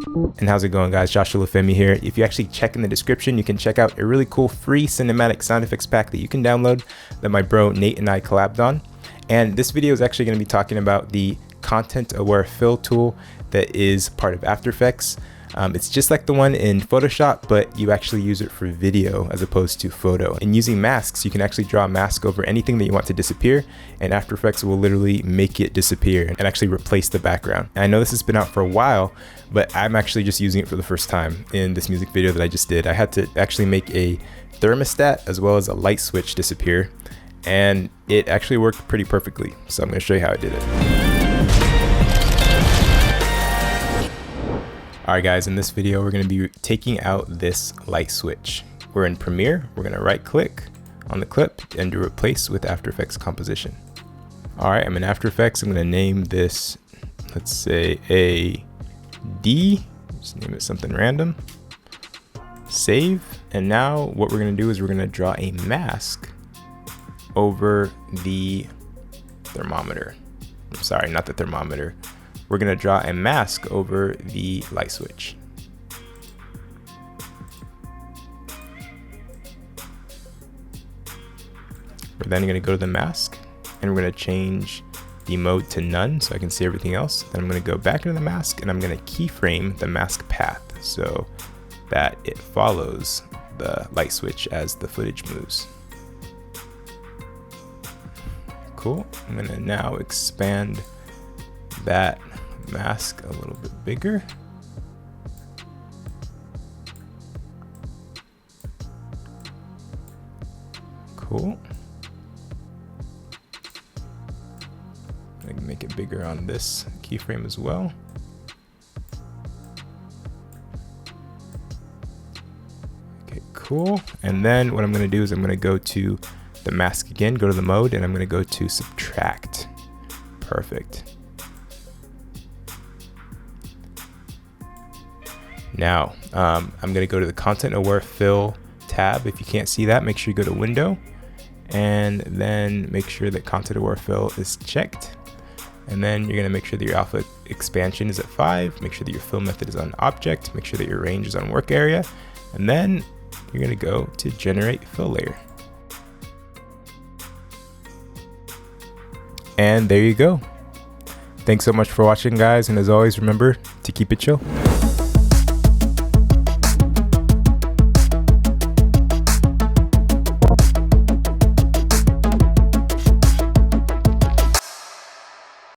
And how's it going, guys? Josh Olufemii here. If you actually check in the description, you can check out a really cool free cinematic sound effects pack that you can download that my bro Nate and I collabed on. And this video is actually going to be talking about the content aware fill tool that is part of After Effects. It's just like the one in Photoshop, but you actually use it for video as opposed to photo. And using masks, you can actually draw a mask over anything that you want to disappear, and After Effects will literally make it disappear and actually replace the background. And I know this has been out for a while, but I'm actually just using it for the first time in this music video that I just did. I had to actually make a thermostat as well as a light switch disappear, and it actually worked pretty perfectly. So I'm going to show you how I did it. Alright guys, in this video we're going to be taking out this light switch. We're in Premiere, we're going to right click on the clip and do replace with After Effects composition. Alright, I'm in After Effects. I'm going to name this, let's say AD, just name it something random. Save, and now what we're going to do is we're going to draw a mask over the thermometer. I'm sorry, not the thermometer. We're going to draw a mask over the light switch. We're then going to go to the mask and we're going to change the mode to none so I can see everything else. Then I'm going to go back into the mask and I'm going to keyframe the mask path so that it follows the light switch as the footage moves. Cool. I'm going to now expand that mask a little bit bigger. Cool. I can make it bigger on this keyframe as well. Okay, cool. And then what I'm going to do is I'm going to go to the mask again, go to the mode, and I'm going to go to subtract. Perfect. Now, I'm going to go to the Content Aware Fill tab. If you can't see that, make sure you go to Window, and then make sure that Content Aware Fill is checked. And then you're going to make sure that your alpha expansion is at 5, make sure that your fill method is on Object, make sure that your range is on Work Area, and then you're going to go to Generate Fill Layer. And there you go. Thanks so much for watching, guys, and as always, remember to keep it chill.